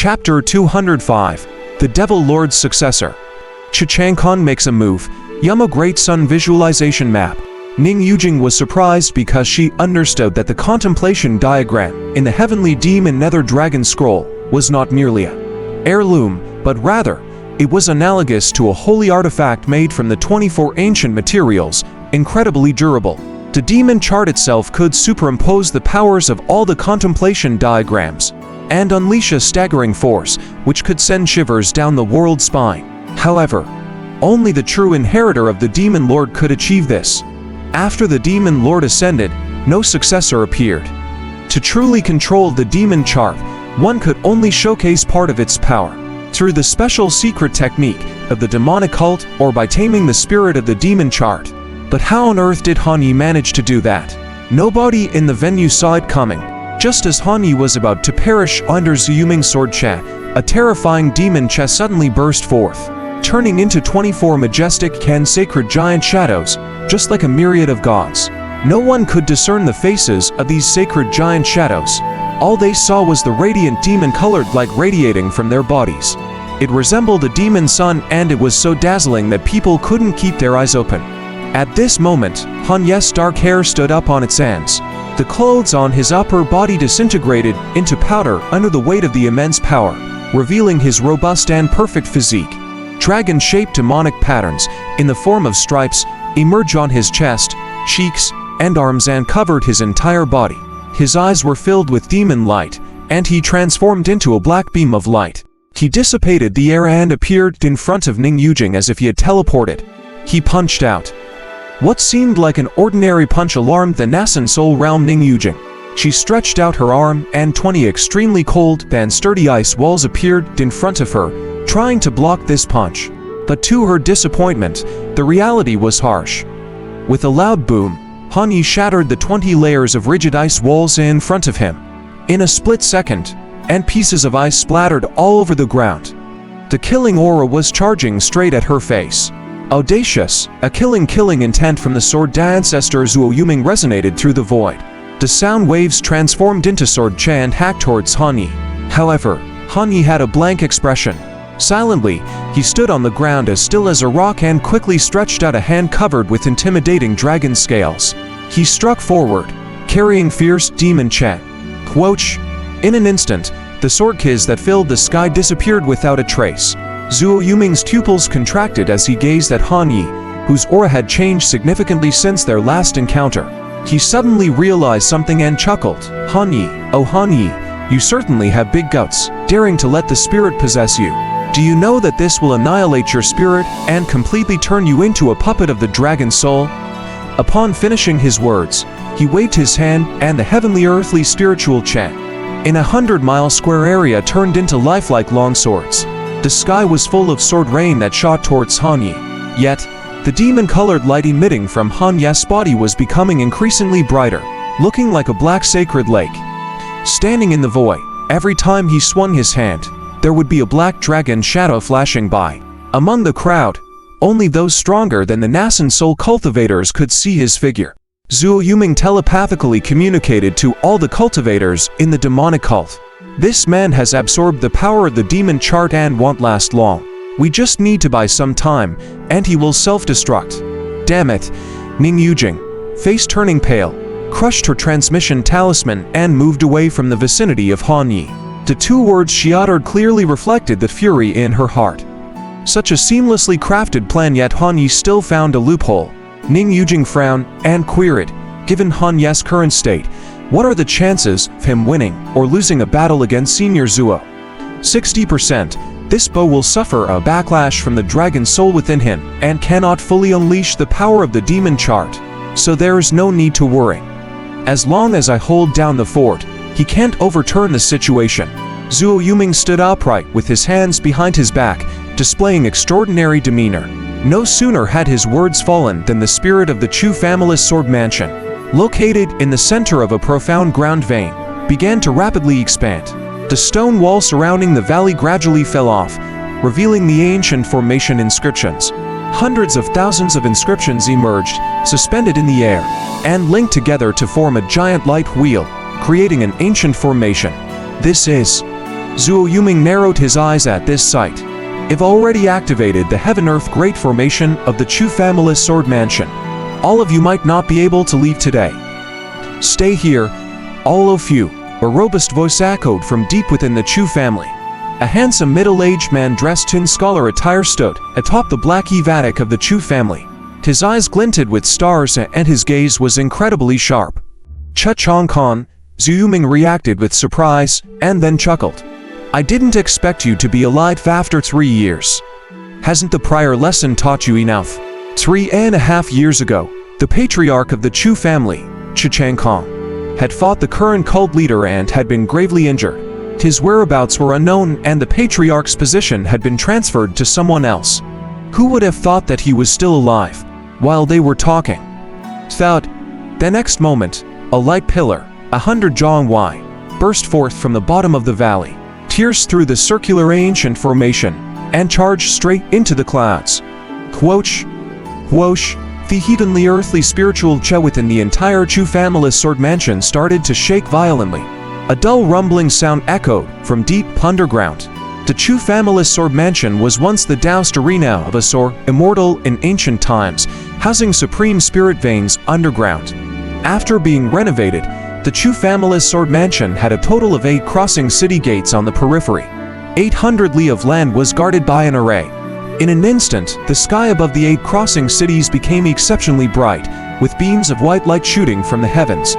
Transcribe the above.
Chapter 205, The Devil Lord's Successor. Chang makes a move. Yama Great Sun Visualization Map. Ning Yujing was surprised because she understood that the contemplation diagram in the Heavenly Demon Nether Dragon Scroll was not merely a heirloom, but rather, it was analogous to a holy artifact made from the 24 ancient materials, incredibly durable. The demon chart itself could superimpose the powers of all the contemplation diagrams and unleash a staggering force which could send shivers down the world's spine. However, only the true inheritor of the Demon Lord could achieve this. After the Demon Lord ascended, no successor appeared. To truly control the demon chart, one could only showcase part of its power through the special secret technique of the demonic cult or by taming the spirit of the demon chart. But how on earth did Han Yi manage to do that? Nobody in the venue saw it coming. Just as Han Yi was about to perish under Zhu Yuming's sword Che, a terrifying demon Che suddenly burst forth, turning into 24 majestic and sacred giant shadows, just like a myriad of gods. No one could discern the faces of these sacred giant shadows. All they saw was the radiant demon-colored light radiating from their bodies. It resembled a demon sun, and it was so dazzling that people couldn't keep their eyes open. At this moment, Han Ye's dark hair stood up on its ends. The clothes on his upper body disintegrated into powder under the weight of the immense power, revealing his robust and perfect physique. Dragon-shaped demonic patterns, in the form of stripes, emerged on his chest, cheeks, and arms and covered his entire body. His eyes were filled with demon light, and he transformed into a black beam of light. He dissipated the air and appeared in front of Ning Yujing as if he had teleported. He punched out. What seemed like an ordinary punch alarmed the nascent soul realm Ning Yujing. She stretched out her arm, and 20 extremely cold and sturdy ice walls appeared in front of her, trying to block this punch. But to her disappointment, the reality was harsh. With a loud boom, Han Yi shattered the 20 layers of rigid ice walls in front of him. In a split second, and pieces of ice splattered all over the ground. The killing aura was charging straight at her face. Audacious, a killing intent from the sword ancestor Zhu Yuming resonated through the void. The sound waves transformed into sword Che and hacked towards Han Yi. However, Han Yi had a blank expression. Silently, he stood on the ground as still as a rock and quickly stretched out a hand covered with intimidating dragon scales. He struck forward, carrying fierce demon Che. Quoch! In an instant, the sword kiss that filled the sky disappeared without a trace. Zhu Yuming's pupils contracted as he gazed at Han Yi, whose aura had changed significantly since their last encounter. He suddenly realized something and chuckled. Han Yi, oh Han Yi, you certainly have big guts, daring to let the spirit possess you. Do you know that this will annihilate your spirit and completely turn you into a puppet of the dragon soul? Upon finishing his words, he waved his hand, and the heavenly earthly spiritual Che in a 100-mile square area turned into lifelike long swords. The sky was full of sword rain that shot towards Han Yi. Yet, the demon-colored light emitting from Han Yi's body was becoming increasingly brighter, looking like a black sacred lake. Standing in the void, every time he swung his hand, there would be a black dragon shadow flashing by. Among the crowd, only those stronger than the nascent soul cultivators could see his figure. Zhu Yuming telepathically communicated to all the cultivators in the demonic cult. This man has absorbed the power of the demon chart and won't last long. We just need to buy some time, and he will self-destruct. Damn it! Ning Yujing, face turning pale, crushed her transmission talisman and moved away from the vicinity of Han Yi. The two words she uttered clearly reflected the fury in her heart. Such a seamlessly crafted plan, yet Han Yi still found a loophole. Ning Yujing frowned and queried, given Han Yi's current state, what are the chances of him winning or losing a battle against Senior Zuo? 60%. This bow will suffer a backlash from the dragon soul within him and cannot fully unleash the power of the demon chart, so there is no need to worry. As long as I hold down the fort, he can't overturn the situation. Zhu Yuming stood upright with his hands behind his back, displaying extraordinary demeanor. No sooner had his words fallen than the spirit of the Chu family's sword mansion, located in the center of a profound ground vein, began to rapidly expand. The stone wall surrounding the valley gradually fell off, revealing the ancient formation inscriptions. Hundreds of thousands of inscriptions emerged, suspended in the air, and linked together to form a giant light wheel, creating an ancient formation. This is Zhuo Yuming narrowed his eyes at this sight. I've already activated the Heaven-Earth Great Formation of the Chu family's Sword Mansion. All of you might not be able to leave today. Stay here, all of you, a robust voice echoed from deep within the Chu family. A handsome middle-aged man dressed in scholar attire stood atop the black attic of the Chu family. His eyes glinted with stars and his gaze was incredibly sharp. Chang Khan, Zhu Yuming reacted with surprise and then chuckled. I didn't expect you to be alive after 3 years. Hasn't the prior lesson taught you enough? 3.5 years ago, the patriarch of the Chu family, Chang Khan, had fought the current cult leader and had been gravely injured. His whereabouts were unknown and the patriarch's position had been transferred to someone else. Who would have thought that he was still alive while they were talking? Thud. The next moment, a light pillar, 100 jong wide, burst forth from the bottom of the valley, pierced through the circular ancient formation, and charged straight into the clouds. Whoosh, whoosh, the heavenly earthly spiritual Che within the entire Chu family's sword mansion started to shake violently. A dull rumbling sound echoed from deep underground. The Chu family's sword mansion was once the doused arena of a sword, immortal in ancient times, housing supreme spirit veins underground. After being renovated, the Chu family's sword mansion had a total of 8 crossing city gates on the periphery. 800 li of land was guarded by an array. In an instant, the sky above the 8 crossing cities became exceptionally bright, with beams of white light shooting from the heavens.